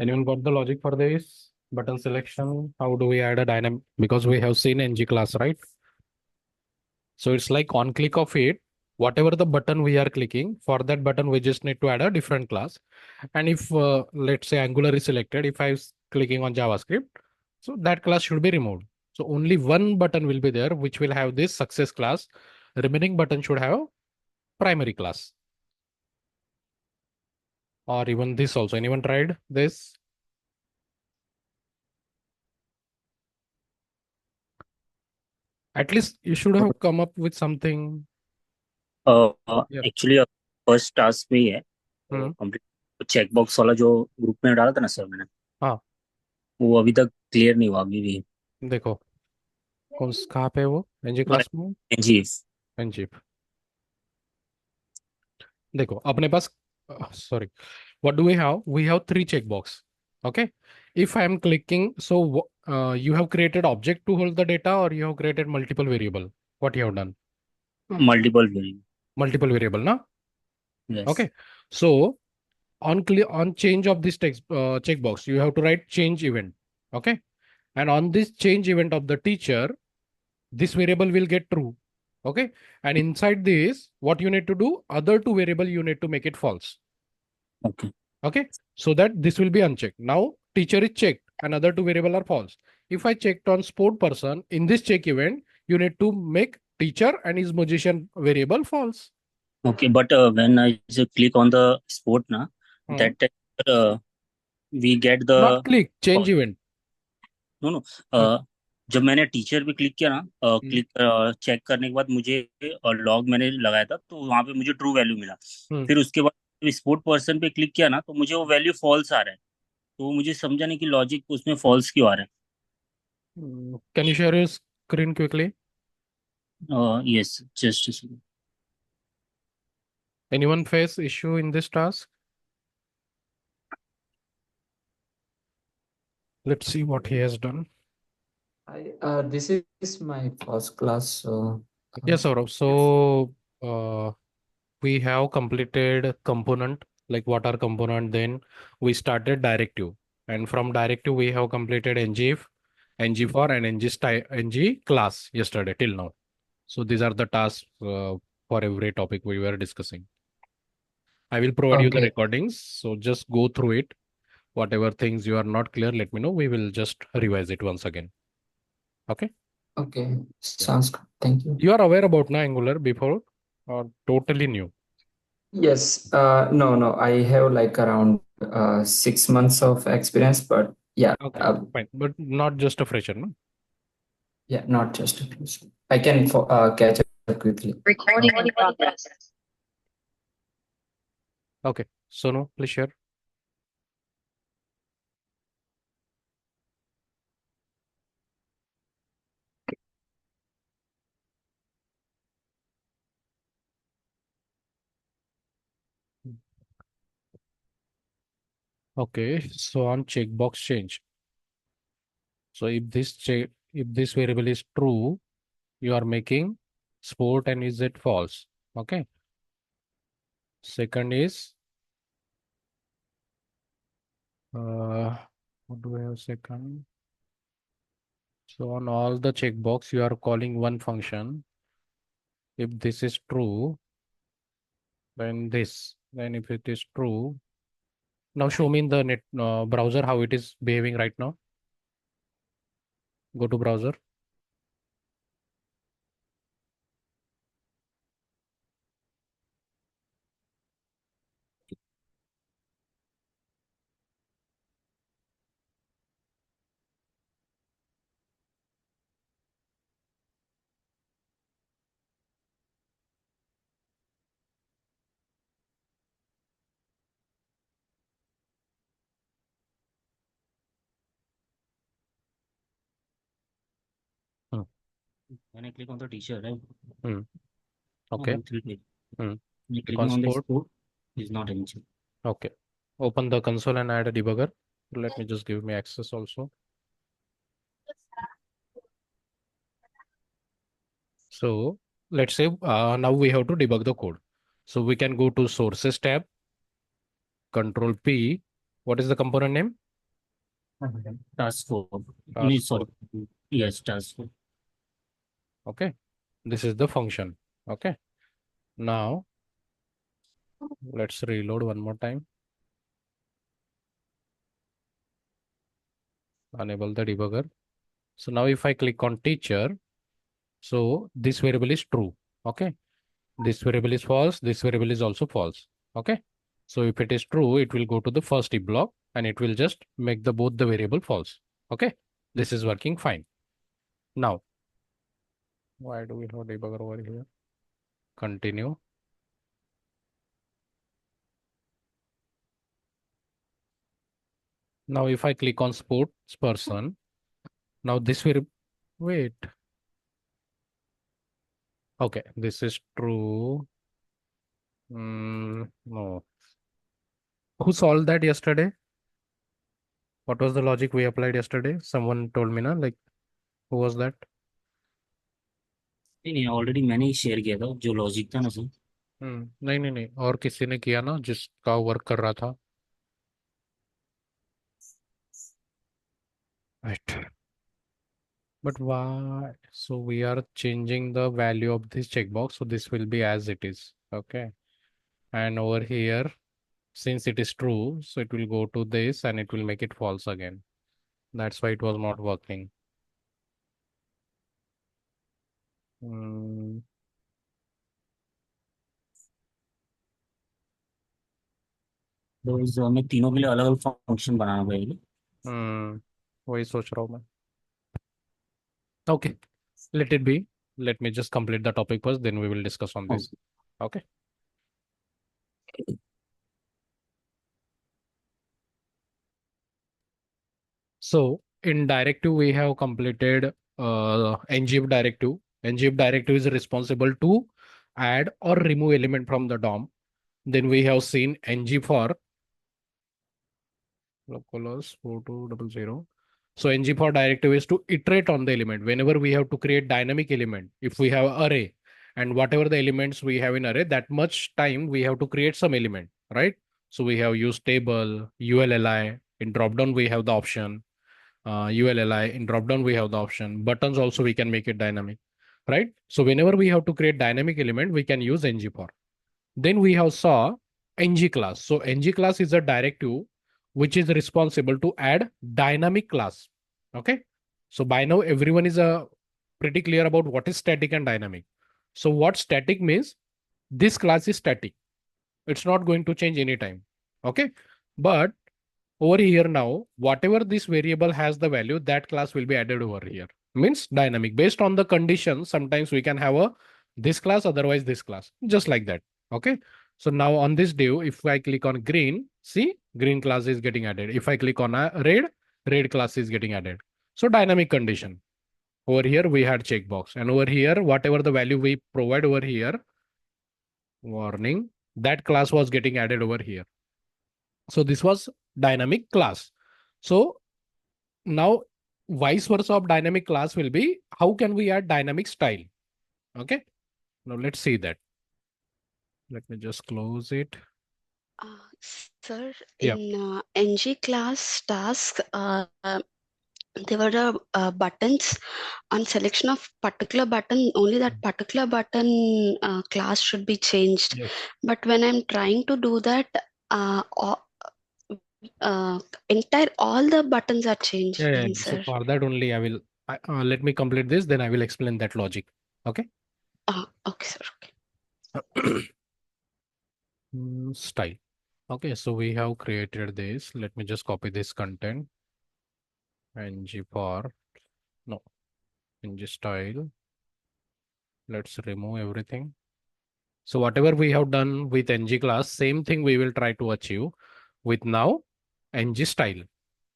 Anyone got the logic for this? Button selection. How do we add a dynamic? Because we have seen ng class, right? So it's like on click of it, whatever the button we are clicking, for that button, we just need to add a different class. And if, let's say Angular is selected, if I was clicking on JavaScript, so that class should be removed. So only one button will be there, which will have this success class. Remaining button should have primary class. Or even this also. Anyone tried this? At least you should have come up with something. Yeah. Actually first task में ही है तो Hmm. Complete checkbox वाला जो group में डाला था ना sir मैंने हाँ, वो अभी तक क्लियर नहीं हुआ अभी भी देखो कहाँ पे है वो एनजी क्लास में। जी एनजी देखो अपने पास, sorry, what do we have three checkbox. Okay, if I am clicking, so you have created object to hold the data, or you have created multiple variable. What you have done? Multiple variable Multiple variable, na? Yes Okay, so on change of this text checkbox, you have to write change event. Okay, and on this change event of the teacher, this variable will get true. Okay, and inside this, what you need to do, other two variable you need to make it false. Okay Okay, so that this will be unchecked. Now teacher is checked and other two variable are false. If I checked on sport person, in this check event you need to make teacher and his musician variable false. Okay but when I click on the sport ना Hmm. That we get the Not click, change event. No no Hmm. जब मैंने teacher पे click किया ना Hmm. Click check करने के बाद मुझे लॉग मैंने लगाया था तो वहां पे मुझे ट्रू वैल्यू मिला Hmm. फिर उसके बाद स्पोर्ट पर्सन पे क्लिक किया ना तो मुझे वो वैल्यू फॉल्स आ रहा है तो वो मुझे समझा नहीं कि लॉजिक उसमें फॉल्स क्यों आ रहा Can you share your screen quickly? है yes just Anyone face issue in this task? Let's see what he has done. This is my first class, so Yes, Saurabh. So we have completed component, like what are component, then we started directive, and from directive we have completed ngif, ng for and ng class yesterday till now. So these are the tasks for every topic we were discussing. I will provide you the okay, recordings, so just go through it. Whatever things you are not clear, let me know, we will just revise it once again. Okay. okay, Yeah. sounds good. Thank you. You are aware about na Angular before, or totally new? Yes, no, no, I have like around 6 months of experience, but yeah, Okay, fine, but not just a fresher, no? yeah, not just a person. I can catch up quickly. Recording in progress. Okay, so no, please share. Okay, so on checkbox change. So if this variable is true, you are making sport and is it false? Okay. Second is what do I have second? So on all the checkbox, you are calling one function. If this is true, then this. Then if it is true, now show me in the net browser how it is behaving right now. Go to browser. Hmm. मैंने click on the teacher right Hmm. No Okay. One click Hmm. Click on clicking on the sport. Sport is not any Okay. Open the console and add a debugger. Let me just give me access also. So let's say now we have to debug the code. So we can go to sources tab. Control P. What is the component name? Task 4. Task Sorry. 4. Yes, task 4. Okay. This is the function. Okay. Now let's reload one more time. Enable the debugger. So now if I click on teacher, so this variable is true. Okay. This variable is false. This variable is also false. Okay. So if it is true, it will go to the first if block and it will just make the both the variable false. Okay. This is working fine. Now, why do we have debugger over here? Continue. Now, if I click on sports person, now this will wait. Okay, this is true. No. Who solved that yesterday? What was the logic we applied yesterday? Someone told me, na, like, who was that? नहीं already मैंने ही share किया था जो logic था ना sir. नहीं नहीं नहीं, और किसी ने किया ना जिसका वर्क कर रहा था. Right. But why? So we are changing the value of this checkbox. So this will be as it is. Okay. And over here, since it is true, so it will go to this and it will make it false again. That's why it was not working. Hmm. तो इस हमें तीनों के लिए अलग अलग function बनाना पड़ेगा. वही सोच रहा हूँ मैं. Okay. Let it be. Let me just complete the topic first, then we will discuss on this. Okay. So in directive, we have completed ngif directive. Ngif directive is responsible to add or remove element from the DOM. Then we have seen ng for localhost 4200. So ng for directive is to iterate on the element. Whenever we have to create dynamic element, if we have array and whatever the elements we have in array, that much time we have to create some element, right? So we have used table, ULLI. In dropdown, we have the option ULLI. In dropdown, we have the option. Buttons also, we can make it dynamic, right? So whenever we have to create dynamic element, we can use ng for. Then we have saw ng class. So ng class is a directive which is responsible to add dynamic class. Okay. So by now, everyone is pretty clear about what is static and dynamic. So what static means, this class is static. It's not going to change anytime. Okay. But over here now, whatever this variable has the value, that class will be added over here. Means dynamic. Based on the condition, sometimes we can have a this class, otherwise this class. Just like that. Okay. So now on this div, if I click on green, see green class is getting added. If I click on a red class is getting added. So dynamic condition. Over here we had checkbox. And over here, whatever the value we provide over here, warning, that class was getting added over here. So this was dynamic class. So now vice versa of dynamic class will be how can we add dynamic style? Okay. Now let's see that. Let me just close it. Sir, Yeah. in ng class task, there were buttons on selection of particular button. Only that particular button class should be changed. Yes. But when I'm trying to do that, entire all the buttons are changing, Yeah. So sir. for that only I will let me complete this, then I will explain that logic. Okay. Okay, sir. Okay. Style. Okay, so we have created this. Let me just copy this content. ng for no ng style. Let's remove everything. So whatever we have done with ng class, same thing we will try to achieve with now ng style.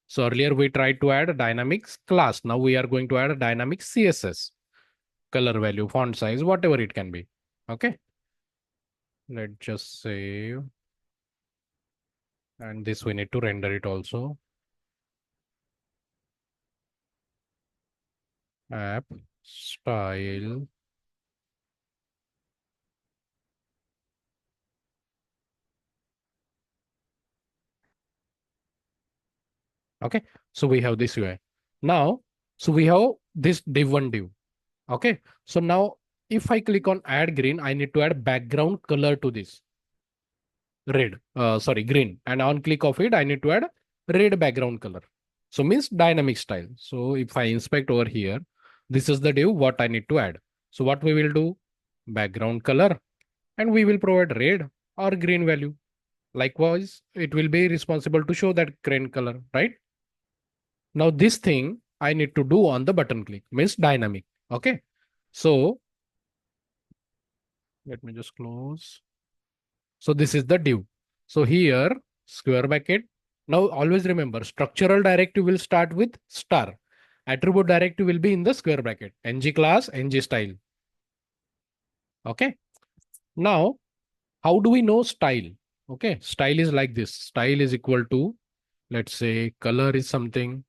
So earlier we tried to add a dynamics class. Now we are going to add a dynamic CSS, color value, font size, whatever it can be. Okay. Let's just save. And this we need to render it also. App style. Okay, so we have this UI. Now, so we have this div1 div. Okay, so now if I click on add green, I need to add background color to this red, sorry, green. And on click of it, I need to add red background color. So means dynamic style. So if I inspect over here, this is the div what I need to add. So what we will do, background color, and we will provide red or green value. Likewise, it will be responsible to show that green color, right? Now this thing I need to do on the button click, means dynamic. Okay. So let me just close. So this is the div. So here square bracket. Now always remember structural directive will start with star. Attribute directive will be in the square bracket. Ng class, ng style. Okay. Now how do we know style? Okay. Style is like this. Style is equal to, let's say color is something,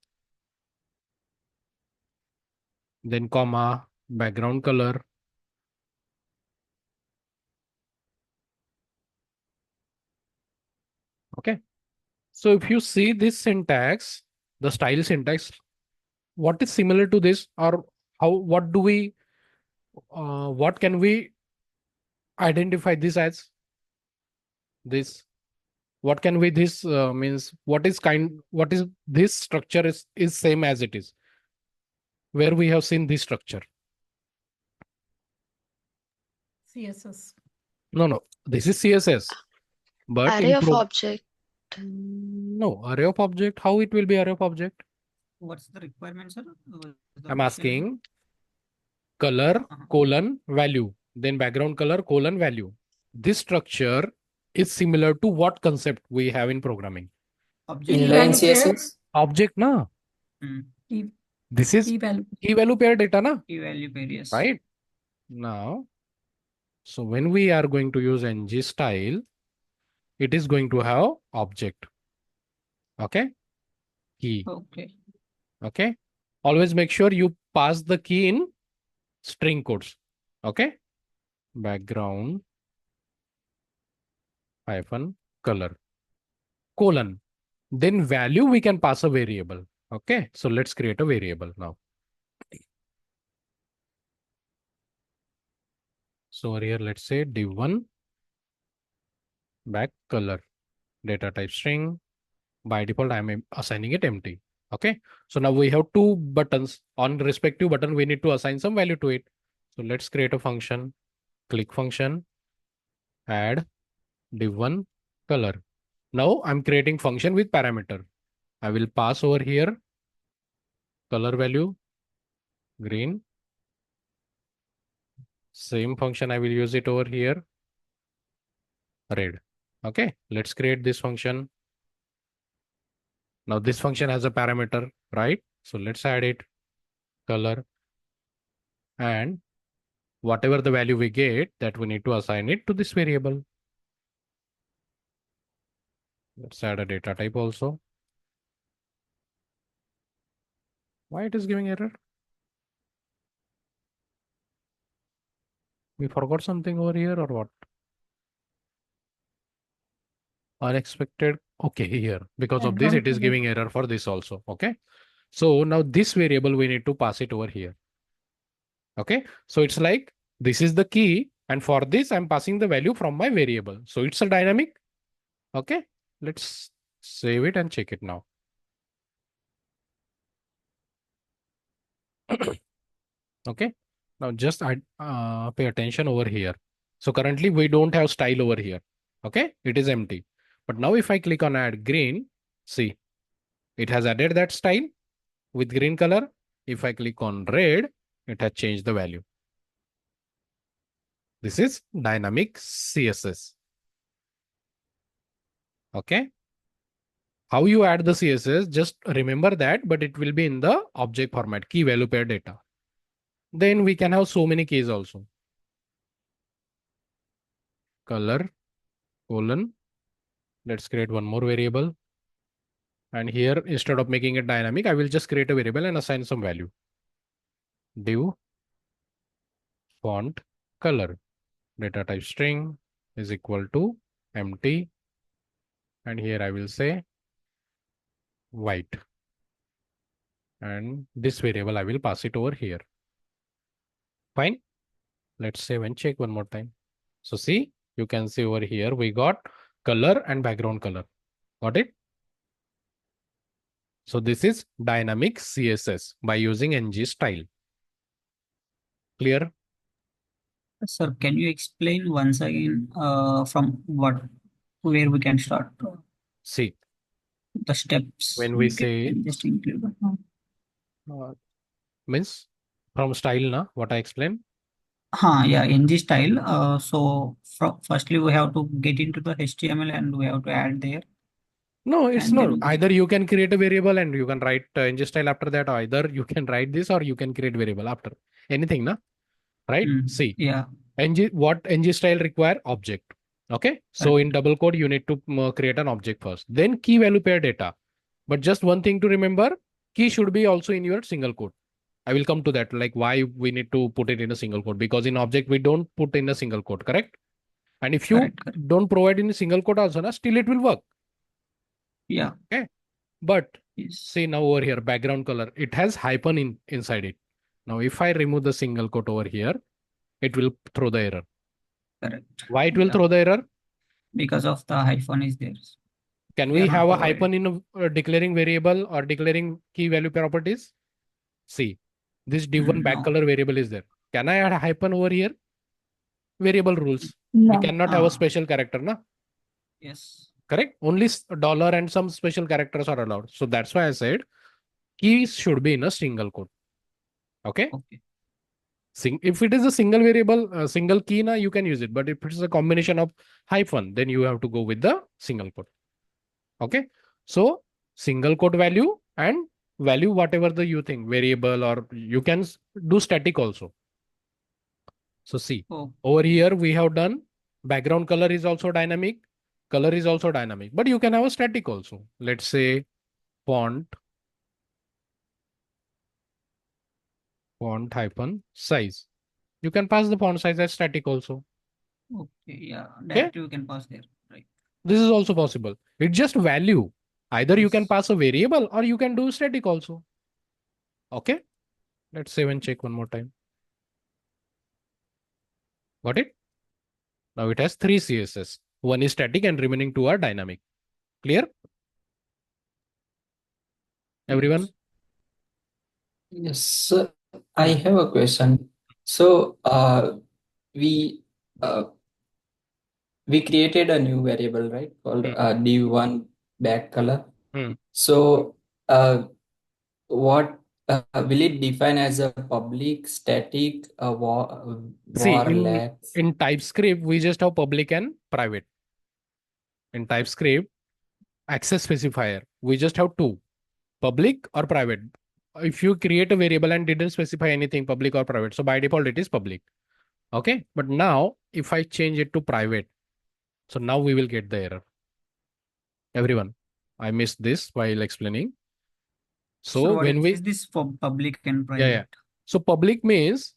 then comma, background color. Okay. So if you see this syntax, the style syntax, what is similar to this, or how, what do we, what can we identify this as? This, what can we, this means, what is kind, what is this structure is same as it is. Where we have seen this structure. CSS. No, this is CSS. But Array in of object. no, array of object, how it will be array of object? What's the requirement, sir? I'm asking color colon value, then background color colon value. This structure is similar to what concept we have in programming? Object. Inline CSS. Object, na? Key, This is key value. key value pair data, na? Key value pair, yes. Right? Now, so when we are going to use NgStyle, it is going to have object. Okay? Key. Okay. Okay? Always make sure you pass the key in string codes. Okay? Background hyphen color colon. Then value we can pass a variable. Okay? So let's create a variable now. So here let's say div1 back color data type string. By default, I'm assigning it empty. Okay. So now we have two buttons. On respective button, we need to assign some value to it. So let's create a function, click function, add div1 color. Now I'm creating function with parameter. I will pass over here color value green. Same function I will use it over here red. Okay. Let's create this function. Now this function has a parameter, right? So let's add it color, and whatever the value we get, that we need to assign it to this variable. Let's add a data type also. Why it is giving error? We forgot something over here or what? Unexpected. Okay, here. Because of this, it is giving error for this also. Okay. So now this variable, we need to pass it over here. Okay. So it's like, this is the key. And for this, I'm passing the value from my variable. So it's a dynamic. Okay. Let's save it and check it now. Okay. Now just pay attention over here. So currently we don't have style over here. Okay. It is empty. But now if I click on add green, see, it has added that style with green color. If I click on red, it has changed the value. This is dynamic CSS. Okay. How you add the CSS, just remember that, but it will be in the object format, key value pair data. Then we can have so many keys also. Color, colon. Let's create one more variable. And here, instead of making it dynamic, I will just create a variable and assign some value. Div font color data type string is equal to empty. And here I will say white. and this variable I will pass it over here. Fine. Let's save and check one more time. So see, you can see over here we got color and background color. Got it? So this is dynamic CSS by using NgStyle. Clear? Sir, can you explain once again from where we can start See, the steps when we you say can just include? means from style na what I explained. Yeah, NgStyle. So firstly, we have to get into the HTML and we have to add there. No, it's And not. then Either you can create a variable and you can write NgStyle after that. Either you can write this or you can create variable after anything, na? Right? See, yeah, what NgStyle require object. Okay. So correct. in double code, you need to create an object first. Then key value pair data. But just one thing to remember, key should be also in your single quote. I will come to that, like why we need to put it in a single quote, because in object we don't put in a single quote, correct? And if you Correct. don't provide in a single quote also, na, still it will work. Yeah. Okay. But Yes. see now over here, background color, it has hyphen inside it. Now, if I remove the single quote over here, it will throw the error. Correct. Why it will Yeah. throw the error? Because of the hyphen is there. Can They we are not have a provided. hyphen in declaring variable or declaring key value properties? See, this div1 back No. color variable is there. Can I add a hyphen over here? Variable rules. We No. cannot have a special character, na? Yes. Correct? Only dollar and some special characters are allowed. So that's why I said keys should be in a single quote. Okay? Okay. If it is a single variable, single key, na, you can use it. But if it is a combination of hyphen, then you have to go with the single quote. Okay. So single quote value and value, whatever the you think, variable, or you can do static also. So see, over here we have done background color is also dynamic, color is also dynamic, but you can have a static also. Let's say font hyphen size. You can pass the font size as static also. Okay. Yeah. Directly you can pass there. Right. This is also possible. It's just value. Either you can Yes. pass a variable or you can do static also. Okay. Let's save and check one more time. Got it? Now it has 3 CSS. One is static and remaining 2 are dynamic. Clear? Everyone? Yes, sir. I have a question. So, we uh, we created a new variable, right, called div1 back color. Hmm. So, what will it define as a public, static, See, lag? in TypeScript, we just have public and private. In TypeScript, access specifier, we just have 2, public or private. If you create a variable and didn't specify anything public or private, so by default it is public. Okay. But now if I change it to private, so now we will get the error. Everyone, I missed this while explaining. So what when is this for public and private? yeah. So public means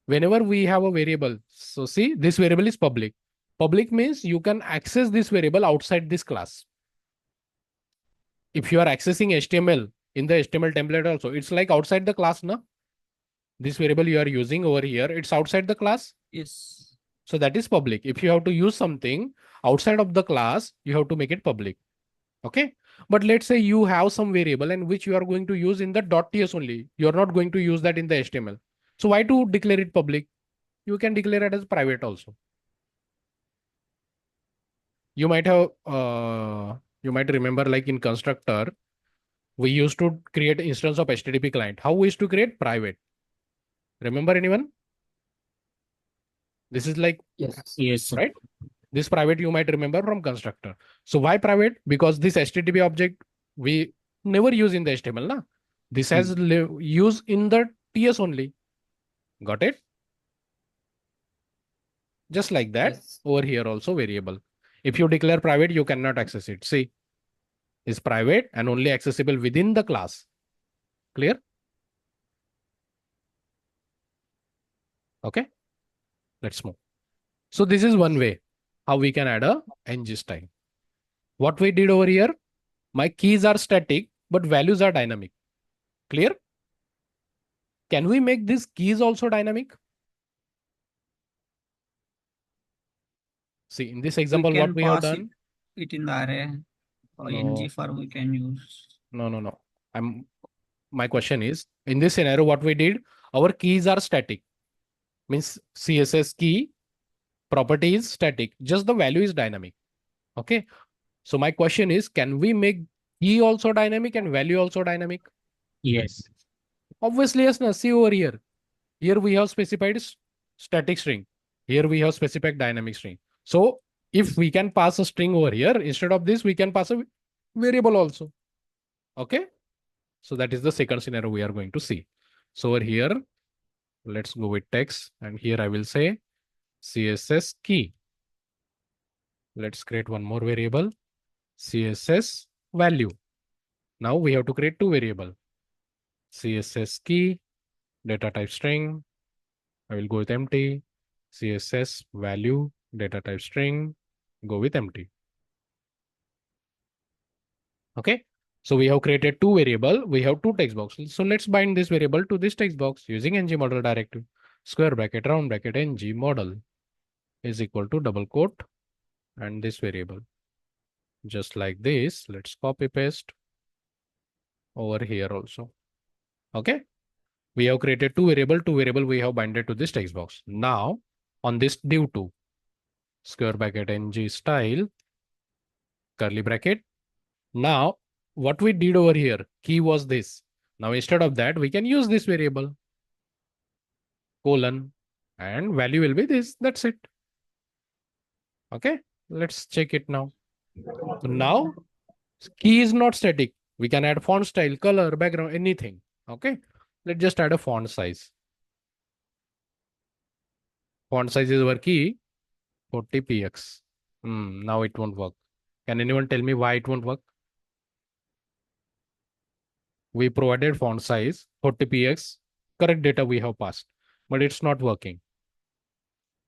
whenever we have a variable, so see this variable is public. Public means you can access this variable outside this class. If you are accessing HTML in the HTML template also, it's like outside the class, na? This variable you are using over here, it's outside the class. Yes. So that is public. If you have to use something outside of the class, you have to make it public. Okay. But let's say you have some variable and which you are going to use in the .ts only. You're not going to use that in the HTML. So why to declare it public? You can declare it as private also. You might have, you might remember like in constructor, we used to create instance of HTTP client. How we used to create private? Remember anyone? This is like, Yes, sir. right? This private you might remember from constructor. So why private? Because this HTTP object we never use in the HTML. Na? This has use in the TS only. Got it? Just like that, Yes. over here also variable. If you declare private, you cannot access it. See, is private and only accessible within the class. Clear? Okay. Let's move. So this is one way how we can add a NgStyle. What we did over here, my keys are static, but values are dynamic. Clear? Can we make these keys also dynamic? See, in this example, what we have done? it in the array. No. Ng for we can use. No. My question is, in this scenario, what we did, our keys are static. Means CSS key property is static. Just the value is dynamic. Okay. So my question is, can we make key also dynamic and value also dynamic? Yes. Obviously, yes. Na, see over here. Here we have specified static string. Here we have specified dynamic string. So if we can pass a string over here, instead of this, we can pass a variable also. Okay. So that is the second scenario we are going to see. So over here, let's go with text. And here I will say CSS key. Let's create one more variable, CSS value. Now we have to create two variable, CSS key, data type string. I will go with empty, CSS value, data type string, go with empty. Okay. So we have created two variable, we have two text boxes. So let's bind this variable to this text box using ng model directive. Square bracket, round bracket, ng model is equal to double quote and this variable. Just like this, let's copy paste over here also. Okay. We have created two variable we have binded to this text box. Now on this div2, square bracket NgStyle, curly bracket. Now what we did over here, key was this. Now instead of that, we can use this variable, colon, and value will be this. That's it. Okay, let's check it now. So now key is not static. We can add font style, color, background, anything. Okay, let's just add a font size. Font size is our key, 40px. Now it won't work. Can anyone tell me why it won't work? We provided font size 40px, correct data we have passed, but it's not working.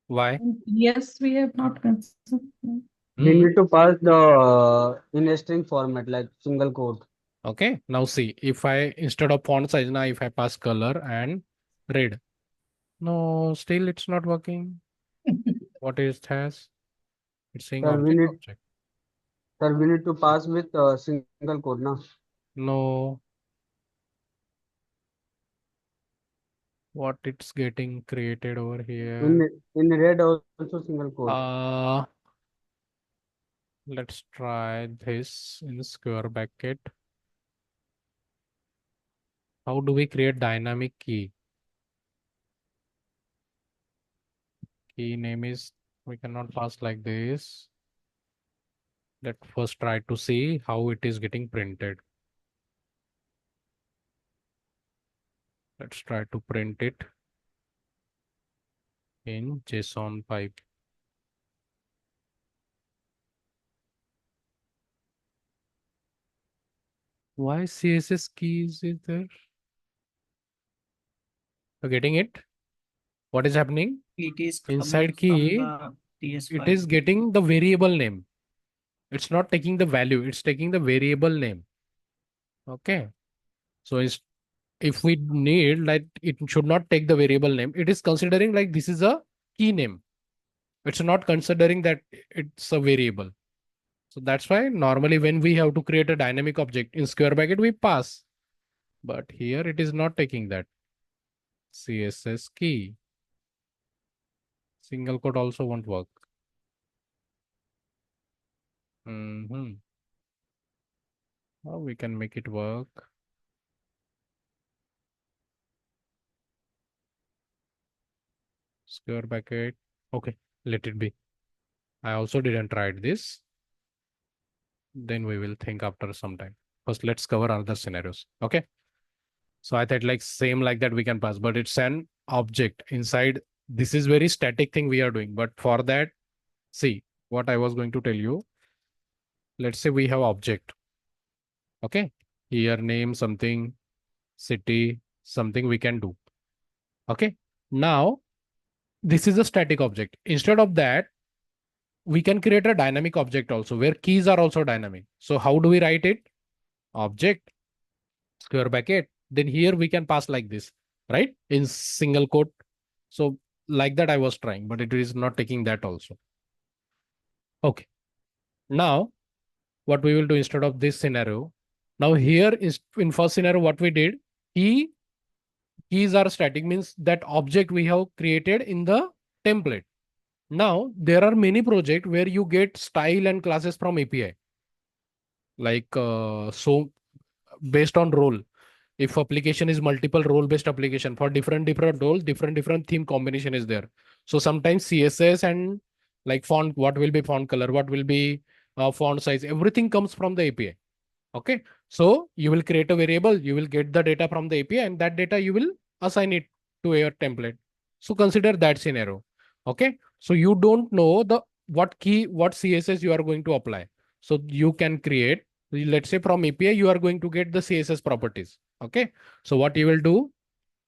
Why? Yes, we have not considered. We need to pass the in a string format like single quote. Okay, now see, if I, instead of font size, now if I pass color and red, no, still it's not working. What is has? It's saying Sir, we object, need, object. sir, we need to pass with single quote, na? No. What it's getting created over here. In red also single quote. Let's try this in square bracket. How do we create dynamic key? Key name is, we cannot pass like this. Let's first try to see how it is getting printed. Let's try to print it in JSON pipe. Why CSS keys is there? You're getting it? What is happening? It is Inside coming key, from the TS it file. is getting the variable name. It's not taking the value, it's taking the variable name. Okay. So if we need, like, it should not take the variable name. It is considering like this is a key name. It's not considering that it's a variable. So that's why normally when we have to create a dynamic object in square bracket, we pass. But here it is not taking that. CSS key. Single quote also won't work. How we can make it work? Square bracket. Okay, let it be. I also didn't try this. Then we will think after some time. First, let's cover other scenarios. Okay. So I thought like same like that we can pass, but it's an object inside. This is very static thing we are doing. But for that, see what I was going to tell you. Let's say we have object. Okay. Here name something, city, something we can do. Okay. Now, this is a static object. Instead of that, we can create a dynamic object also where keys are also dynamic. So how do we write it? Object, square bracket, then here we can pass like this, right? In single quote. So like that I was trying, but it is not taking that also. Okay. Now what we will do instead of this scenario, now here is in first scenario, what we did, keys are static, means that object we have created in the template. Now there are many projects where you get style and classes from API. Like so based on role. If application is multiple role based application for different role, different theme combination is there. So sometimes CSS and like font, what will be font color, what will be font size, everything comes from the API. Okay. So you will create a variable, you will get the data from the API, and that data you will assign it to your template. So consider that scenario. Okay. So you don't know the what CSS you are going to apply. So you can create, let's say from API, you are going to get the CSS properties. Okay. So what you will do,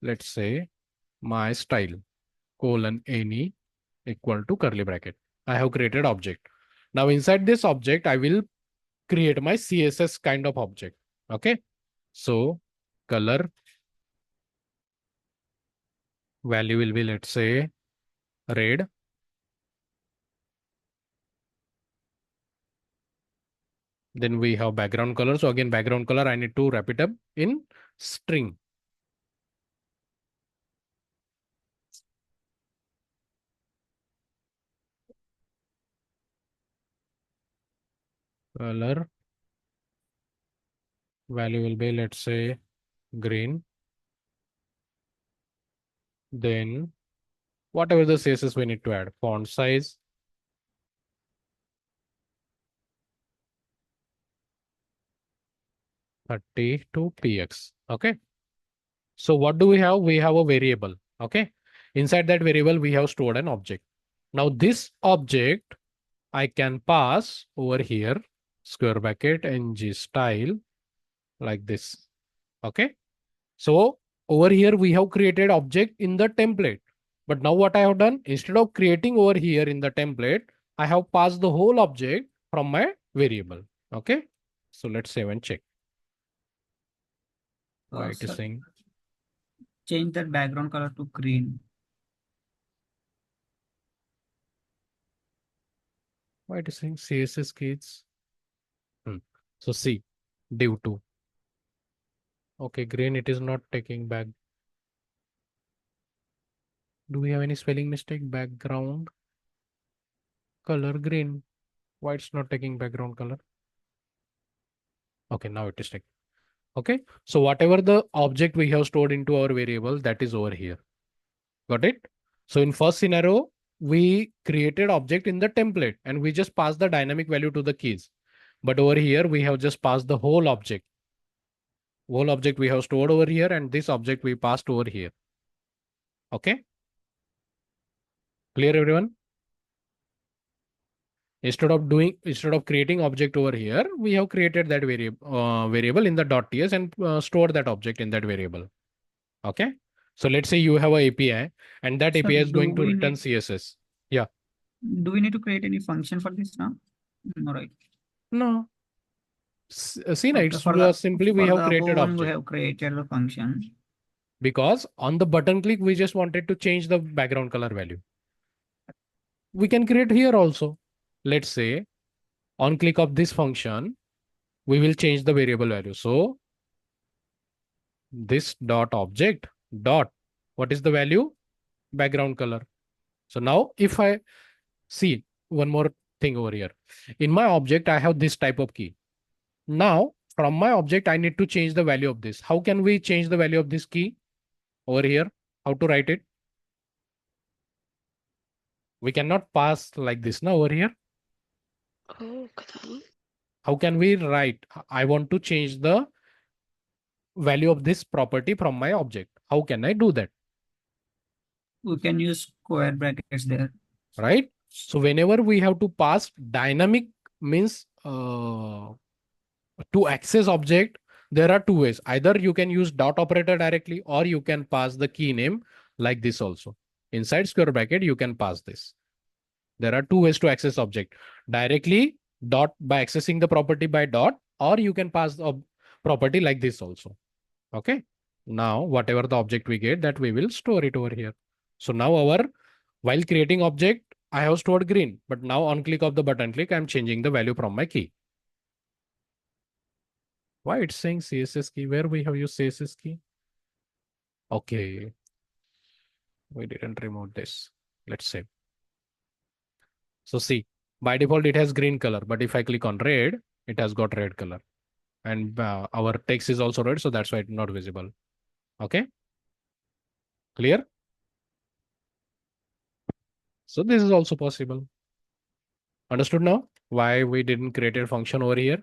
let's say my style colon any equal to curly bracket. I have created object. Now inside this object, I will create my CSS kind of object. Okay. So color value will be, let's say, red. Then we have background color. So again, background color, I need to wrap it up in string. Color value will be, let's say, green. Then whatever the CSS we need to add, font size, 32 px. Okay. So what do we have? We have a variable. Okay. Inside that variable, we have stored an object. Now this object I can pass over here, square bracket, NgStyle, like this. Okay. So over here, we have created object in the template. But now what I have done, instead of creating over here in the template, I have passed the whole object from my variable. Okay. So let's save and check. Why it is Sir, saying change that background color to green. why it is saying CSS keys. So see, div 2. Okay, green, it is not taking back. Do we have any spelling mistake? Background color green. Why it's not taking background color? Okay, now it is taking. Okay, so whatever the object we have stored into our variable, that is over here. Got it? So in first scenario, we created object in the template and we just passed the dynamic value to the keys. But over here, we have just passed the whole object. Whole object we have stored over here, and this object we passed over here. Okay. Clear, everyone? Instead of creating object over here, we have created that variable in the .ts and store that object in that variable. Okay. So let's say you have a API and that Sir, API is do going to we return need- CSS. Yeah. Do we need to create any function for this now? No, right. No. See, Okay, it's simply we for have the created above one, we object. have created the function. Because on the button click, we just wanted to change the background color value. We can create here also. Let's say on click of this function, we will change the variable value. So this dot object dot, what is the value? Background color. So now if I see one more thing over here, in my object, I have this type of key. Now from my object, I need to change the value of this. How can we change the value of this key over here? How to write it? We cannot pass like this now over here. Oh, okay. How can we write? I want to change the value of this property from my object. How can I do that? We can use square brackets there. Right? So whenever we have to pass dynamic means to access object, there are two ways. Either you can use dot operator directly or you can pass the key name like this also. Inside square bracket, you can pass this. There are two ways to access object. Directly dot by accessing the property by dot, or you can pass the property like this also. Okay. Now, whatever the object we get, that we will store it over here. So now while creating object, I have stored green, but now on click of the button click, I'm changing the value from my key. Why it's saying CSS key? Where we have used CSS key? Okay. We didn't remove this. Let's save. So see, by default, it has green color, but if I click on red, it has got red color. And our text is also red, so that's why it's not visible. Okay. Clear? So this is also possible. Understood now why we didn't create a function over here?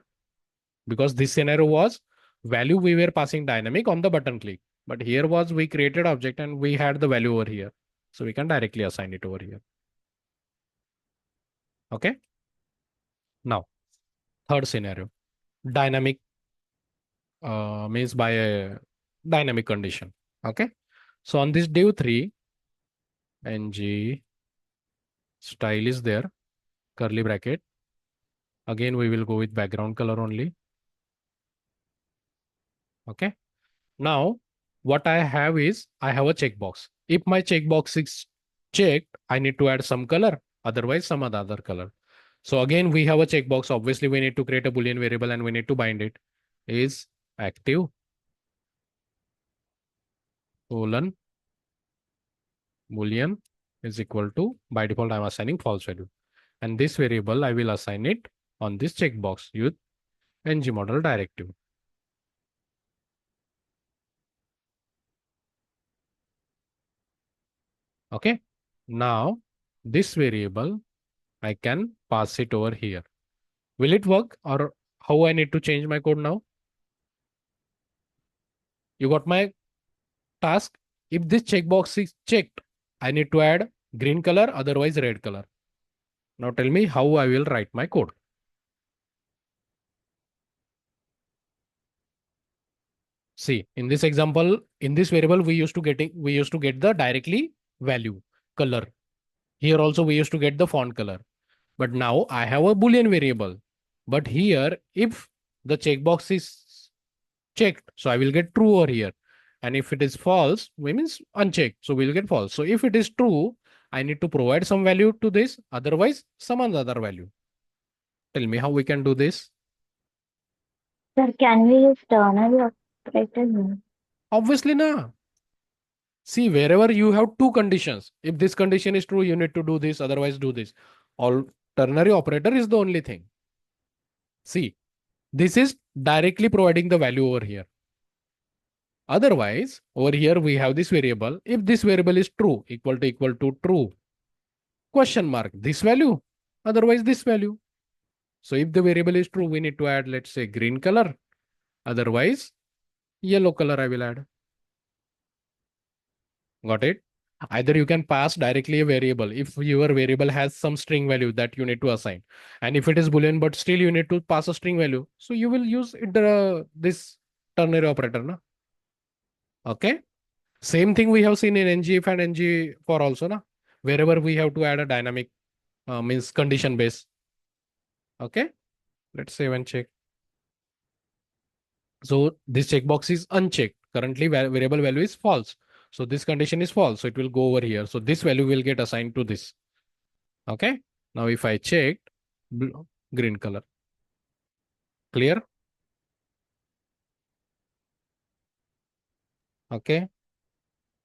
Because this scenario was value we were passing dynamic on the button click. But here was we created object and we had the value over here. So we can directly assign it over here. Okay. Now, third scenario, dynamic means by a dynamic condition. Okay. So on this div3, ng style is there, curly bracket. Again, we will go with background color only. Okay. Now, what I have is I have a checkbox. If my checkbox is checked, I need to add some color, otherwise some other color. So again, we have a checkbox. Obviously, we need to create a Boolean variable and we need to bind it. Is active colon Boolean is equal to, by default, I'm assigning false value. And this variable, I will assign it on this checkbox with ng model directive. Okay. Now, this variable, I can pass it over here. Will it work or how I need to change my code now? You got my task. If this checkbox is checked, I need to add green color, otherwise red color. Now tell me how I will write my code. See, in this example, in this variable, we used to get the directly value color. Here also we used to get the font color. But now I have a Boolean variable. But here, if the checkbox is checked, so I will get true over here. And if it is false, we means unchecked. So we'll get false. So if it is true, I need to provide some value to this. Otherwise, some other value. Tell me how we can do this. Sir, can we use ternary operator? No. Obviously, na. See, wherever you have two conditions, if this condition is true, you need to do this, otherwise do this. All ternary operator is the only thing. See, this is directly providing the value over here. Otherwise, over here we have this variable. If this variable is true, equal to true, question mark, this value, otherwise this value. So if the variable is true, we need to add, let's say, green color. Otherwise, yellow color I will add. Got it? Either you can pass directly a variable if your variable has some string value that you need to assign. And if it is Boolean, but still you need to pass a string value. So you will use it, this ternary operator. Na? Okay. Same thing we have seen in ng if and ng for also. Na? Wherever we have to add a dynamic means condition base. Okay. Let's save and check. So this checkbox is unchecked. Currently variable value is false. So this condition is false. So it will go over here. So this value will get assigned to this. Okay. Now if I check green color. Clear? Okay.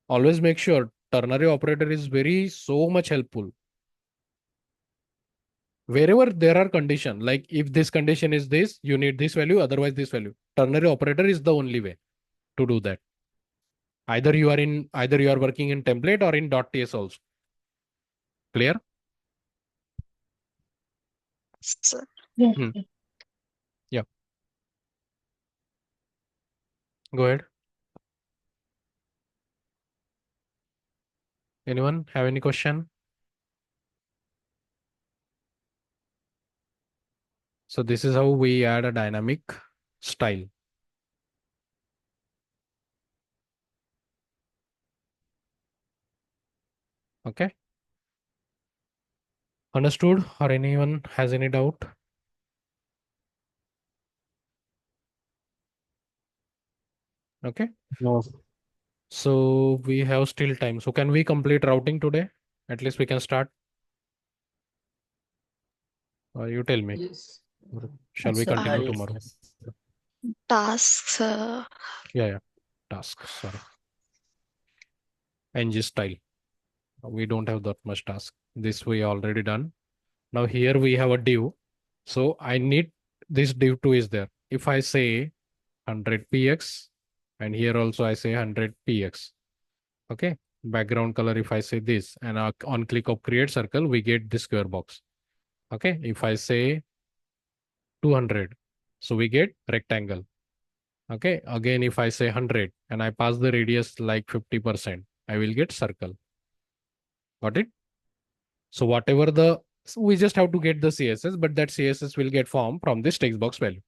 Always make sure ternary operator is so much helpful. Wherever there are condition, like if this condition is this, you need this value, otherwise this value. Ternary operator is the only way to do that. Either you are working in template or in .ts also. Clear? Sir. Yes. Hmm. Yeah. Go ahead. Anyone have any question? So this is how we add a dynamic style. Okay. Understood? Or anyone has any doubt? Okay. No. So we have still time. So can we complete routing today? At least we can start. You tell me. Yes. Or shall we So, continue Yes. tomorrow? Tasks. Yeah. Task. Sorry. NgStyle. We don't have that much task. This we already done. Now here we have a div. So I need this div 2 is there. If I say 100 px and here also I say 100 px. Okay. Background color if I say this and on click of create circle we get this square box. Okay. If I say 200 so we get rectangle. Okay. Again if I say 100 and I pass the radius like 50% I will get circle. Got it? So whatever so we just have to get the CSS, but that CSS will get formed from this text box value.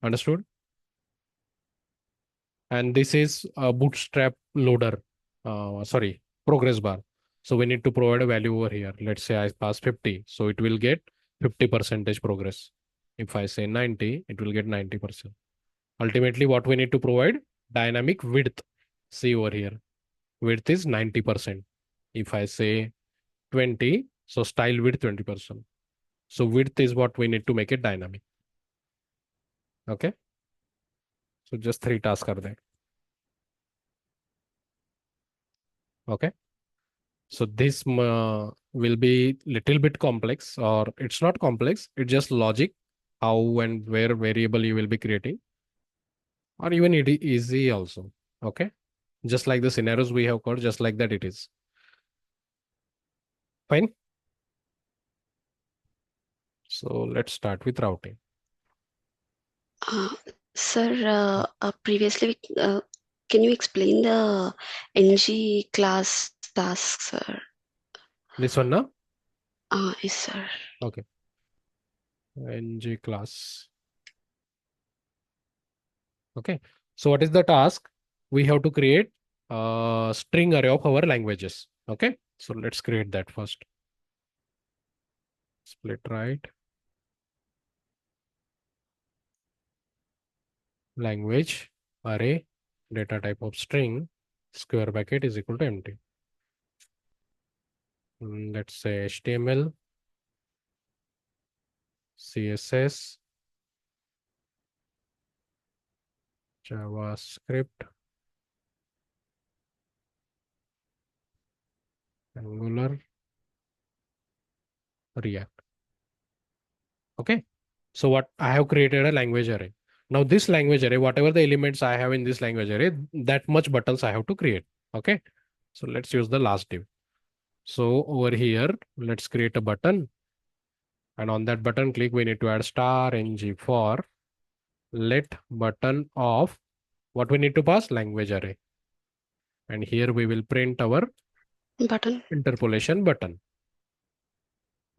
Understood? And this is a bootstrap loader. Sorry, progress bar. So we need to provide a value over here. Let's say I pass 50. So it will get 50 percentage progress. If I say 90, it will get 90%. Ultimately, what we need to provide? Dynamic width. See over here. Width is 90%. If I say 20, so style width 20%. So width is what we need to make it dynamic. Okay. So just 3 tasks are there. Okay. So this will be little bit complex or it's not complex. It's just logic, how and where variable you will be creating or even it is easy also. Okay. Just like the scenarios we have got, just like that it is. Fine. So let's start with routing. Uh, Sir, previously, can you explain the NG class tasks, sir? This one now? Yes, sir. Okay. NG class. Okay. So what is the task? We have to create a string array of our languages. Okay. So let's create that first. Split right. Language array data type of string square bracket is equal to empty. Let's say HTML, CSS, JavaScript, Angular, React. Okay. So what I have created a language array. Now this language array, whatever the elements I have in this language array, that much buttons I have to create. Okay. So let's use the last div. So over here, let's create a button. And on that button click, we need to add star ng for let button of what we need to pass language array. And here we will print our Button. interpolation button.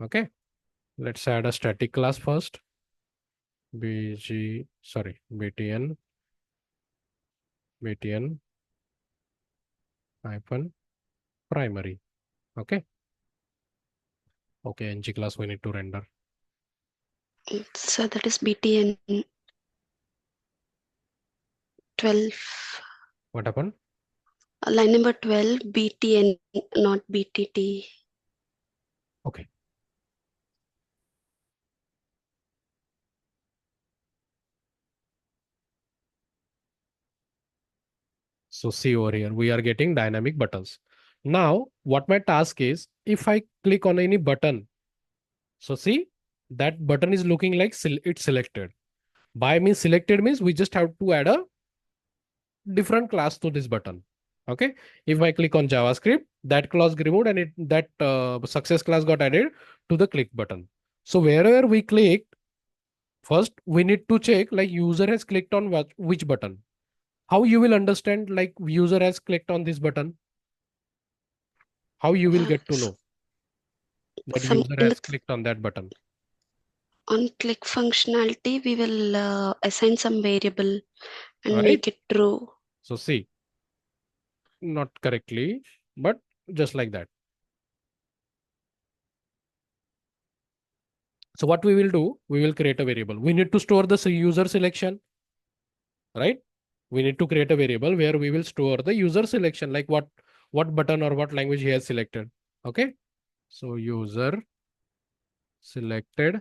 Okay. Let's add a static class first. btn hyphen primary. Okay. Okay. Ng class we need to render. So that is BTN 12. What happened? Line number 12, BTN, not BTT. Okay. So see over here, we are getting dynamic buttons. Now, what my task is, if I click on any button, so see that button is looking like it's selected. By means selected means we just have to add a different class to this button. Okay. If I click on JavaScript, that class removed and that success class got added to the click button. So wherever we click, first we need to check like user has clicked on which button. How you will understand like user has clicked on this button? How you will get to know that Some user in has the clicked on that button? on click functionality, we will assign some variable All and right. make it true. So see, not correctly, but just like that. So what we will do, we will create a variable. We need to store the user selection, right? we need to create a variable where we will store the user selection, like what button or what language he has selected. Okay. So user selected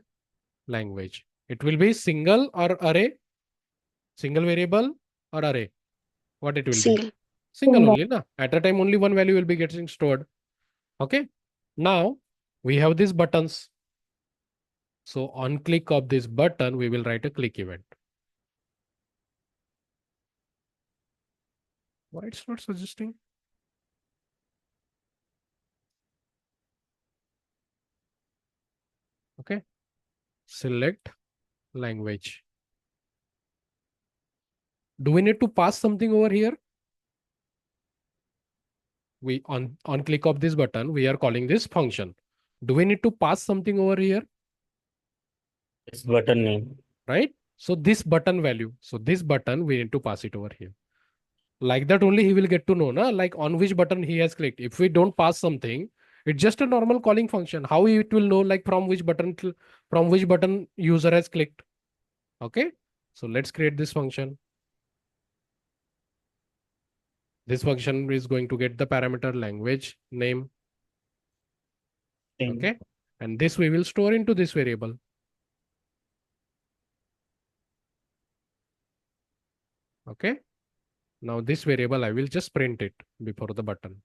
language. It will be single or array, single variable or array. What it will be? Single. Single Single. only. Na? At a time, only one value will be getting stored. Okay. Now we have these buttons. So on click of this button, we will write a click event. Why it's not suggesting? Okay. Select language. Do we need to pass something over here? We on click of this button, we are calling this function. Do we need to pass something over here? It's button name. Right? So this button value. So this button, we need to pass it over here. Like that only he will get to know, na? Like on which button he has clicked. If we don't pass something, it's just a normal calling function. How it will know like from which button user has clicked. Okay. So let's create this function. This function is going to get the parameter language name. Okay. And this we will store into this variable. Okay. Now this variable, I will just print it before the button.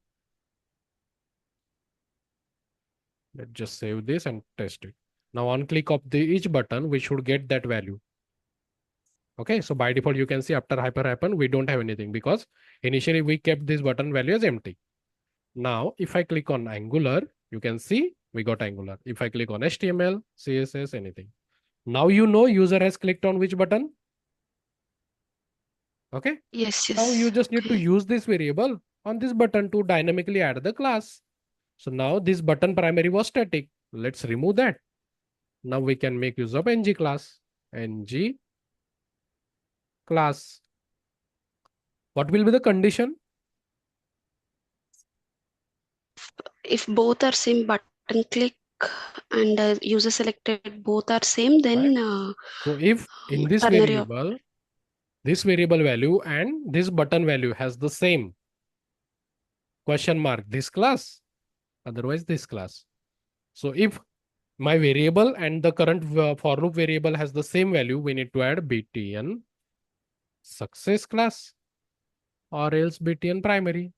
Let's just save this and test it. Now on click of each button, we should get that value. Okay, so by default, you can see after hyper happen, we don't have anything because initially we kept this button value as empty. Now, if I click on Angular, you can see we got Angular. If I click on HTML, CSS, anything. Now you know user has clicked on which button. Okay. Yes, Now you yes. just need to Okay. use this variable on this button to dynamically add the class. So now this button primary was static. Let's remove that. Now we can make use of ng class. Ng class. What will be the condition? If both are same button click and user selected both are same, then So if in this ternary op variable, this variable value and this button value has the same question mark, this class, otherwise this class. So if my variable and the current for loop variable has the same value, we need to add btn success class or else btn primary.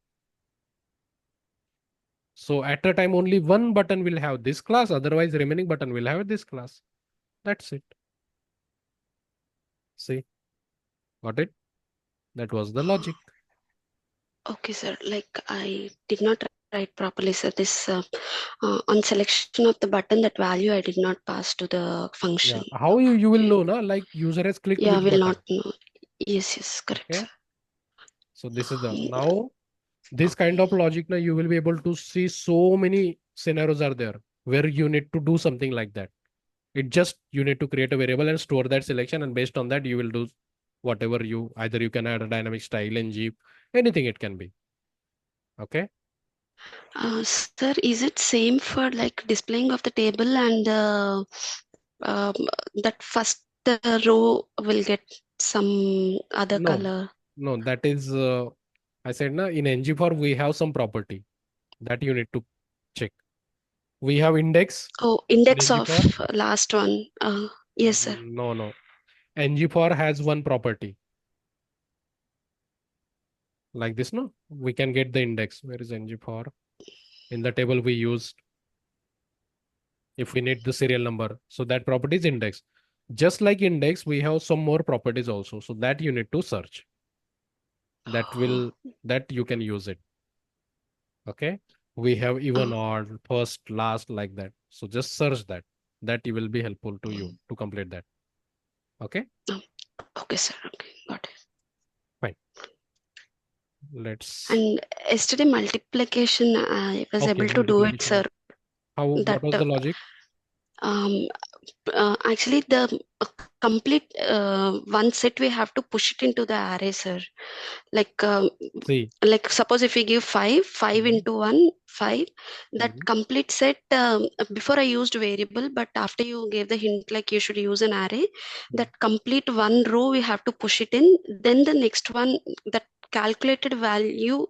So at a time, only one button will have this class, otherwise remaining button will have this class. That's it. See, got it? That was the logic. Okay, sir. Like I did not write properly, sir. This on selection of the button, that value I did not pass to the function. Yeah. How you will Okay. know, na? Like user has clicked Yeah, which will button. not know. Yes, yes, correct, Okay. sir. So this is the now this kind of logic now you will be able to see so many scenarios are there where you need to do something like that. It just you need to create a variable and store that selection, and based on that you will do whatever you either you can add a dynamic style ng, anything it can be. Okay. Sir, is it same for like displaying of the table and um, that first row will get some other No, color? no, that is I said na in ng we have some property that you need to check. We have index Oh, in index ng of last one. Yes, sir. no. ng has one property like this, no? We can get the index. Where is ng for? In the table we used, if we need the serial number. So that property is index. Just like index, we have some more properties also. So that you need to search. That you can use it. Okay. We have even, odd, first, last, like that. So just search that. That will be helpful to you to complete that. Okay. Okay, sir. Okay, got it. Fine. Let's. And yesterday multiplication, I was Okay, able to do it, sir. What That was the logic? actually the complete one set, we have to push it into the array, sir. Like See. like suppose if we give 5 into 1 5, that complete set, before I used variable, but after you gave the hint like you should use an array, that complete one row we have to push it in, then the next one, that calculated value,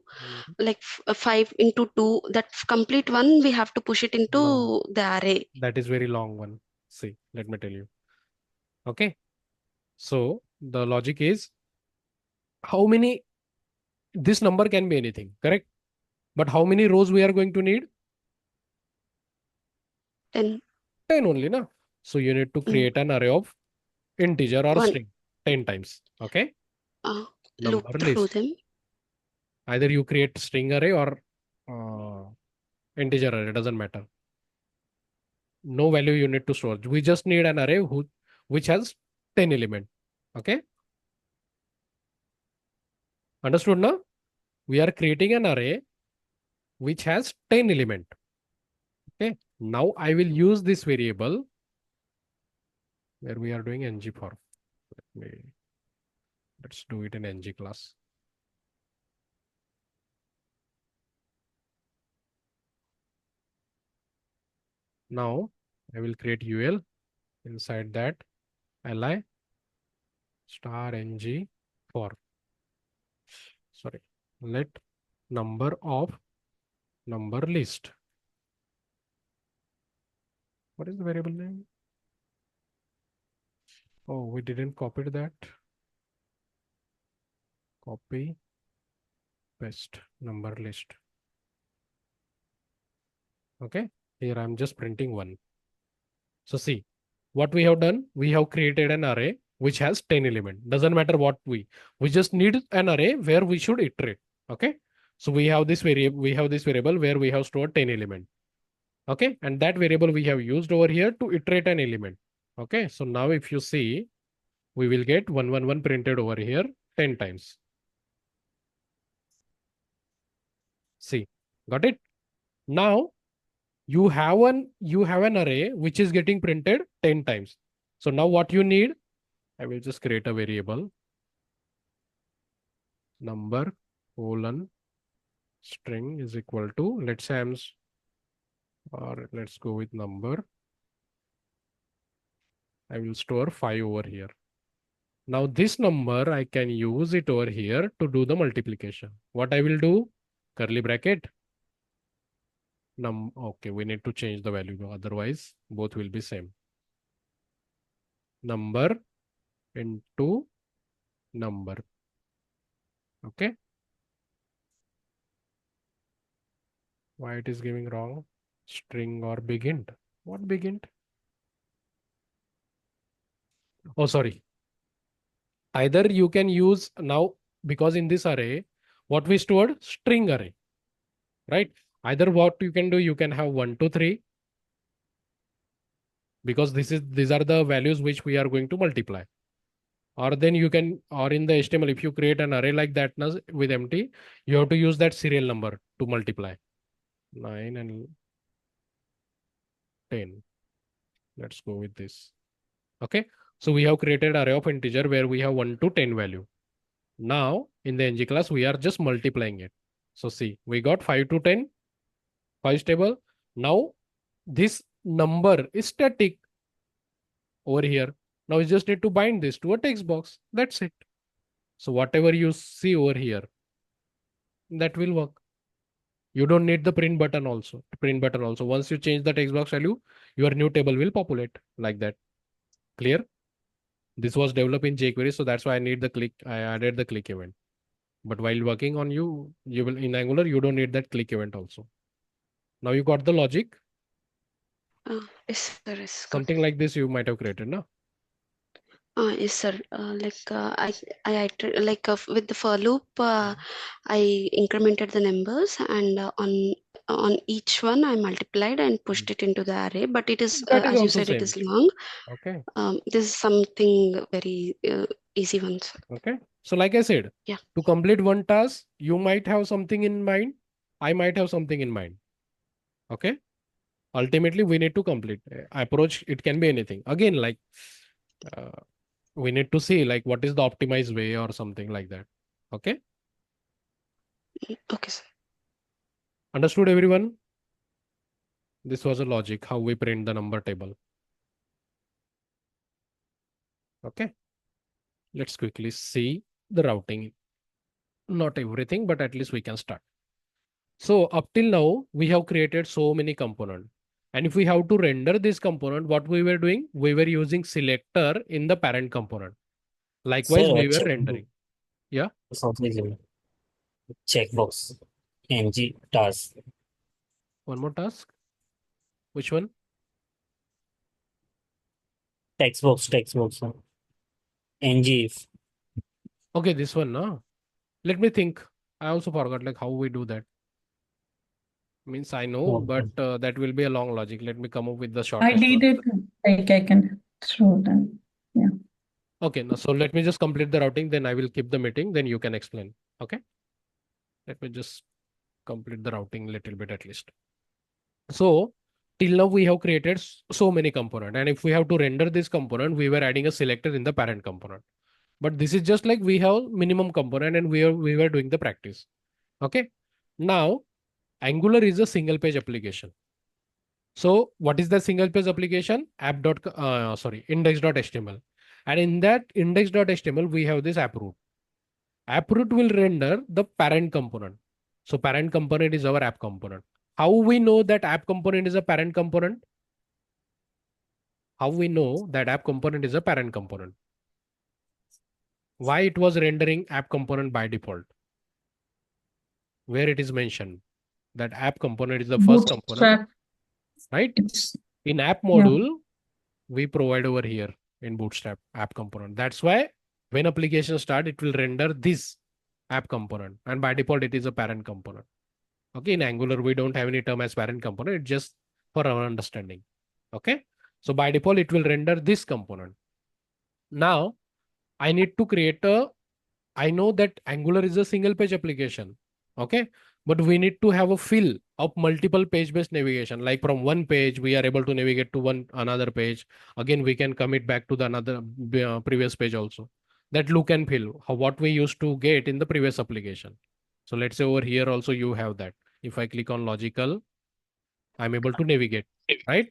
like 5 into 2, that complete one we have to push it into No. the array. That is very long one. See, let me tell you. Okay. So the logic is how many, this number can be anything, correct? But how many rows we are going to need? 10. 10 only, na? So you need to create an array of integer or One. string 10 times. Okay. Loop Number through list. them. Either you create string array or integer array, doesn't matter. No value you need to store. We just need an array which has 10 element. Okay. Understood now? We are creating an array which has 10 element. Okay. Now I will use this variable where we are doing ng for. Let's do it in ng class. Now I will create ul. Inside that li star ng for. Sorry. Let number of number list. What is the variable name? Oh, we didn't copy that. Copy, paste, number list. Okay, here I'm just printing 1. So see, what we have done, we have created an array which has 10 element. Doesn't matter what we just need an array where we should iterate. Okay, so we have this variable where we have stored 10 element. Okay, and that variable we have used over here to iterate an element. Okay, so now if you see, we will get 111 printed over here 10 times. See, got it? Now you have an array which is getting printed 10 times. So now what you need, I will just create a variable number colon string is equal to, let's say or let's go with number. I will store 5 over here. Now this number, I can use it over here to do the multiplication. What I will do, curly bracket. Okay, we need to change the value, otherwise both will be same. Number into number. Okay. Why it is giving wrong? String or big int? What big int? Oh, sorry. Either you can use now, because in this array, what we stored? String array, right? Either what you can do, you can have 1, 2, 3, because these are the values which we are going to multiply. Or then you can, or in the HTML, if you create an array like that with empty, you have to use that serial number to multiply. 9 and 10. Let's go with this. Okay. So we have created array of integer where we have 1 to 10 value. Now in the ng class, we are just multiplying it. So see, we got 5 to 10, 5 stable. Now this number is static over here. Now you just need to bind this to a text box. That's it. So whatever you see over here, that will work. You don't need the print button also. Once you change the text box value, your new table will populate like that. Clear? This was developed in jQuery, so that's why I added the click event. But while working on you will in Angular, you don't need that click event also. Now you got the logic. Yes, sir. Yes, Something like this you might have created, no? Yes, sir. With the for loop, I incremented the numbers, and on each one I multiplied and pushed it into the array. But it is, That is as you also said, it same. is long. Okay. This is something very easy one, sir. Okay. So like I said, to complete one task, you might have something in mind. I might have something in mind. Okay. Ultimately, we need to complete. Approach, it can be anything. Again, like we need to see like what is the optimized way or something like that. Okay. Okay, sir. Understood everyone? This was a logic, how we print the number table. Okay. Let's quickly see the routing. Not everything, but at least we can start. So up till now, we have created so many components. And if we have to render this component, what we were doing? We were using selector in the parent component. Likewise, Sir, we were rendering. Yeah. checkbox, ng task, One more task. Which one? text box, ng if. Okay, this one. No. Let me think. I also forgot like how we do that. Means I know, but that will be a long logic. Let me come up with the I shortest did one. it. Like I can show them. Yeah. Okay, now so let me just complete the routing, then I will keep the meeting, then you can explain. Okay. Let me just complete the routing a little bit at least. So till now we have created so many component, and if we have to render this component, we were adding a selector in the parent component. But this is just like we have minimum component and we were doing the practice. Okay. Now Angular is a single page application. So what is the single page application? Index.html. And in that index.html, we have this app root. App root will render the parent component. So parent component is our app component. How we know that app component is a parent component? How we know that app component is a parent component? Why it was rendering app component by default? Where it is mentioned that app component is the first component, Bootstrap. right? It's In app yeah. module, we provide over here in Bootstrap app component. That's why when application start, it will render this app component. And by default, it is a parent component. Okay, in Angular, we don't have any term as parent component. It's just for our understanding. Okay, so by default, it will render this component. Now, I need to create a, I know that Angular is a single page application. Okay, but we need to have a fill of multiple page based navigation. Like from one page, we are able to navigate to one another page. Again, we can commit back to the another previous page also. That look and feel, how what we used to get in the previous application. So let's say over here also you have that. If I click on logical, I'm able to navigate, right?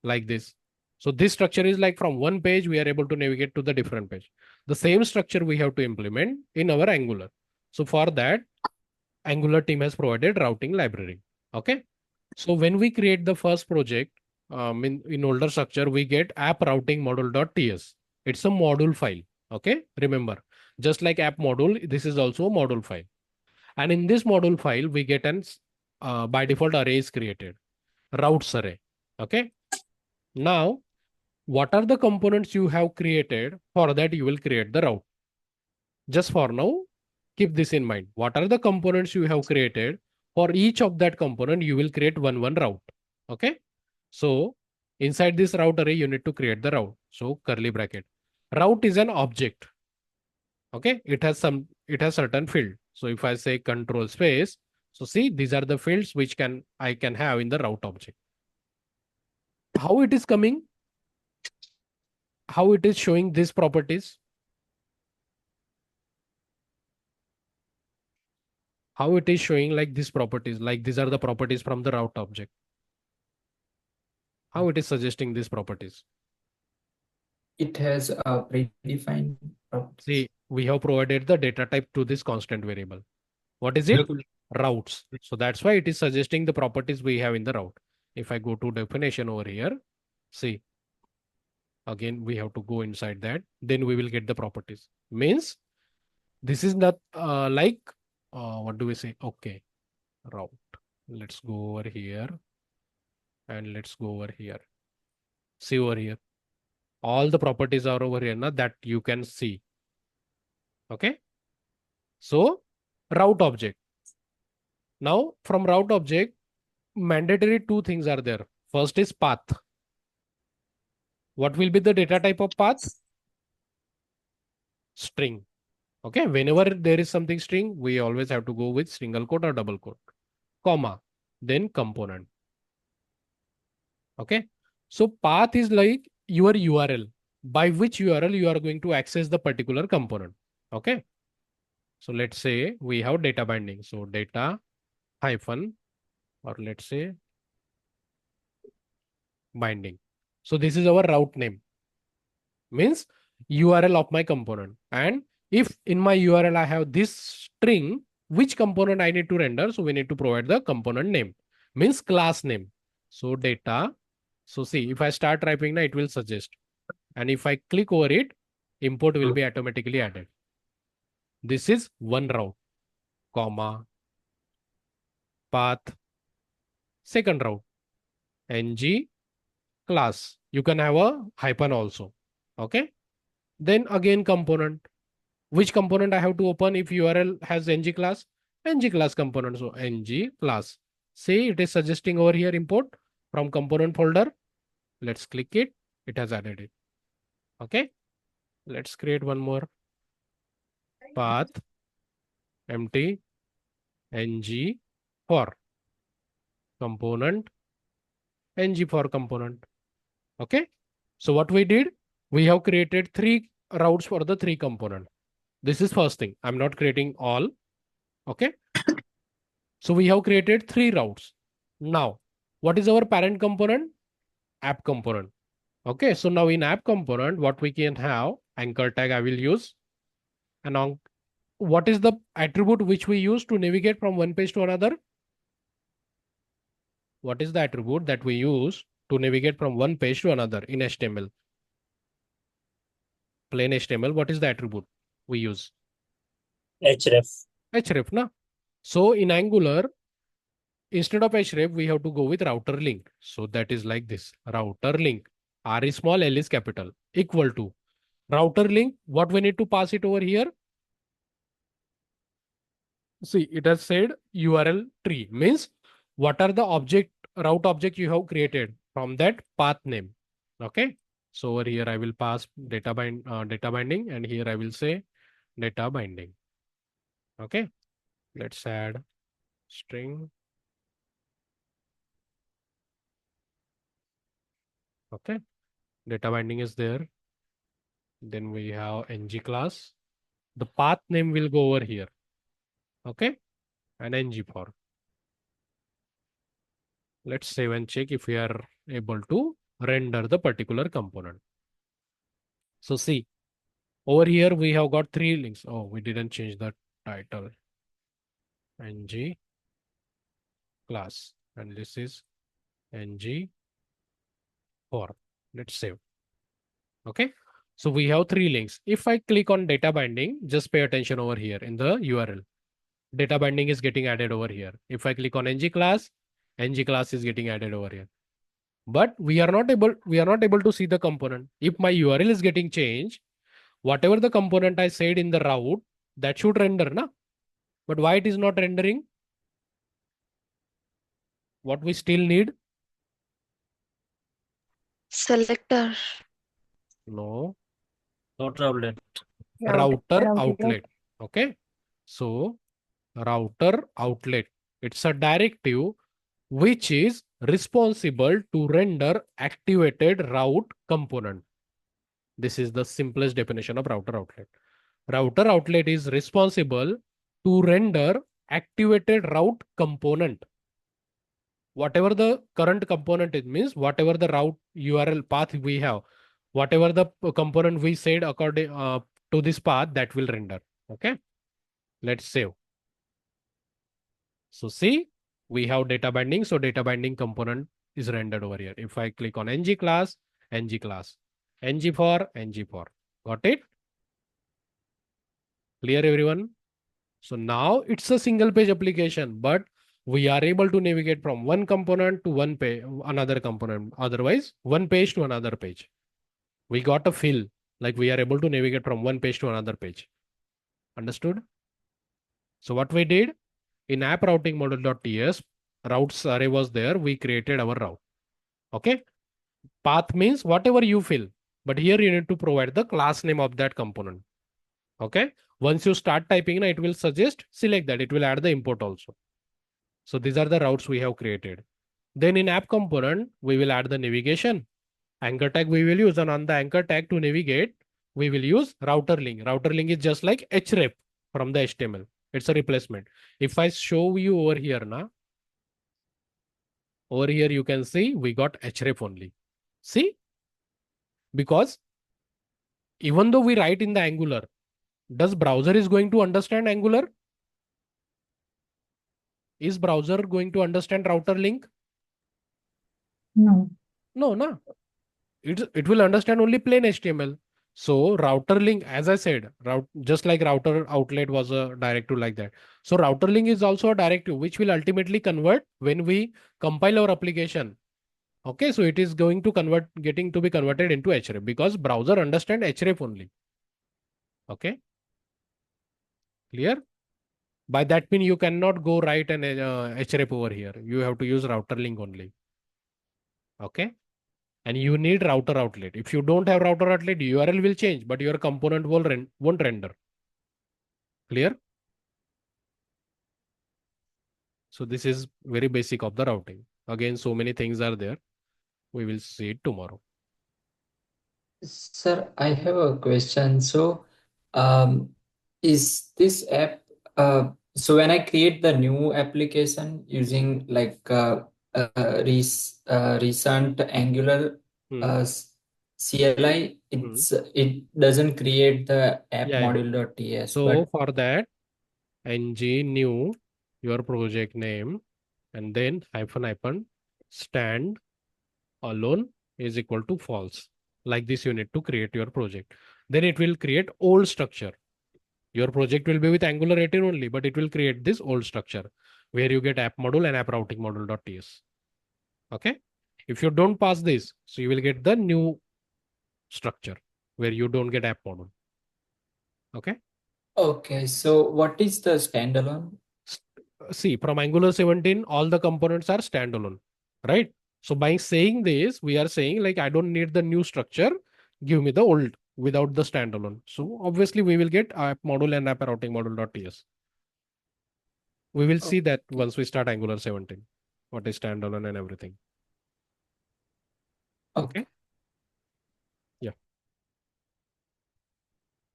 Like this. So this structure is like from one page, we are able to navigate to the different page. The same structure we have to implement in our Angular. So for that, Angular team has provided routing library. Okay. So when we create the first project, in older structure, we get app routing module.ts. It's a module file. Okay. Remember, just like app module, this is also a module file. And in this module file, we get an by default array is created, routes array. Okay. Now, what are the components you have created? For that, you will create the route. Just for now, keep this in mind. What are the components you have created? For each of that component, you will create one route. Okay. So inside this route array, you need to create the route. So curly bracket. Route is an object. Okay. It has certain field. So if I say control space, so see, these are the fields which I can have in the route object. How it is coming? How it is showing these properties? How it is showing like these properties, like these are the properties from the route object. How it is suggesting these properties? It has a predefined properties. See, we have provided the data type to this constant variable. What is it? Routes. So that's why it is suggesting the properties we have in the route. If I go to definition over here, see, again, we have to go inside that. Then we will get the properties. Means this is not what do we say? Okay, route. Let's go over here and let's go over here. See over here. All the properties are over here now that you can see. Okay. So route object. Now from route object, mandatory two things are there. First is path. What will be the data type of path? String. Okay. Whenever there is something string, we always have to go with single quote or double quote, comma, then component. Okay. So path is like your URL. by which URL you are going to access the particular component. Okay. So let's say we have data binding. So data hyphen, or let's say binding. So this is our route name, means URL of my component. And if in my URL I have this string, which component I need to render? So we need to provide the component name, means class name. So data. So see, if I start typing now, it will suggest. And if I click over it, import will be automatically added. This is one route, comma, path, second route, ng class. You can have a hyphen also. Okay. Then again component. Which component I have to open if URL has ng class? Ng class component. So ng class. See, it is suggesting over here import from component folder. Let's click it. It has added it. Okay. Let's create one more. Path empty ng for component, ng for component. Okay. So what we did, we have created 3 routes for the 3 component. This is first thing. I'm not creating all. Okay. So we have created 3 routes. Now, what is our parent component? App component. Okay. So now in app component, what we can have, anchor tag I will use. And on what is the attribute which we use to navigate from one page to another? What is the attribute that we use to navigate from one page to another in HTML? Plain HTML, what is the attribute we use? href. Href, na? So in Angular, instead of href, we have to go with router link. So that is like this, router link, R is small, L is capital, equal to router link. What we need to pass it over here? See, it has said URL tree, means what are the route object you have created from that path name. Okay. So over here, I will pass data binding, and here I will say data binding. Okay. Let's add string. Okay. Data binding is there. Then we have ng class. The path name will go over here. Okay. And ng for. Let's save and check if we are able to render the particular component. So see, over here we have got 3 links. Oh, we didn't change the title. ng class. And this is ng for. Let's save. Okay. So we have 3 links. If I click on data binding, just pay attention over here in the URL. Data binding is getting added over here. If I click on ng class is getting added over here. But we are not able to see the component. If my URL is getting changed, whatever the component I said in the route, that should render, na? But why it is not rendering? What we still need? Selector. No. Not outlet. Router outlet. Okay. So router outlet. It's a directive which is responsible to render activated route component. This is the simplest definition of router outlet. Router outlet is responsible to render activated route component. Whatever the current component is, means whatever the route URL path we have, whatever the component we said according to this path, that will render. Okay. Let's save. So see, we have data binding. So data binding component is rendered over here. If I click on ng class, ng class, ng for. Got it? Clear, everyone? So now it's a single page application, but we are able to navigate from one component to one page, another component. Otherwise, one page to another page. We got a feel like we are able to navigate from one page to another page. Understood? So what we did in app routing model.ts, routes array was there. We created our route. Okay. Path means whatever you fill, but here you need to provide the class name of that component. Okay. Once you start typing, it will suggest select that. It will add the import also. So these are the routes we have created. Then in app component, we will add the navigation. Anchor tag we will use, and on the anchor tag to navigate, we will use router link. Router link is just like href from the HTML. It's a replacement. If I show you over here now, over here you can see we got href only. See, because even though we write in the Angular, does browser is going to understand Angular? Is browser going to understand router link? No. No, no. It will understand only plain HTML. So router link, as I said, just like router outlet was a directive like that. So router link is also a directive which will ultimately convert when we compile our application. Okay, so it is going to getting to be converted into href because browser understand href only. Okay, clear? By that mean you cannot go write an href over here. You have to use router link only. Okay. And you need router outlet. If you don't have router outlet, URL will change, but your component won't render. Clear? So this is very basic of the routing. Again, so many things are there. We will see it tomorrow. Sir, I have a question. So, is this app, so when I create the new application using like recent Angular Hmm. CLI, Hmm. it doesn't create the app Yeah, yeah. module.ts, So but for that, ng new your project name and then hyphen stand alone is equal to false. Like this, you need to create your project. Then it will create old structure. Your project will be with Angular 18 only, but it will create this old structure where you get app module and app routing module.ts. Okay. If you don't pass this, so you will get the new structure where you don't get app module. Okay. okay. So what is the standalone? See, from Angular 17, all the components are standalone, right? So by saying this, we are saying like, I don't need the new structure. Give me the old without the standalone. So obviously we will get app module and app routing module.ts. We will see that Okay. once we start Angular 17, what is standalone and everything. Okay. Okay. Yeah.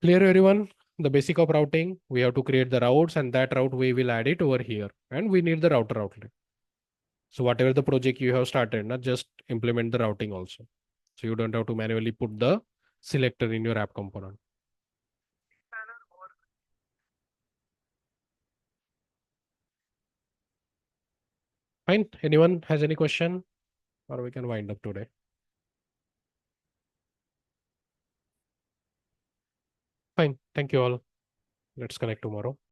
Clear everyone? The basic of routing, we have to create the routes and that route we will add it over here and we need the router outlet. So whatever the project you have started, not just implement the routing also. So you don't have to manually put the selector in your app component. Fine. Anyone has any question or we can wind up today. Fine. Thank you all. Let's connect tomorrow.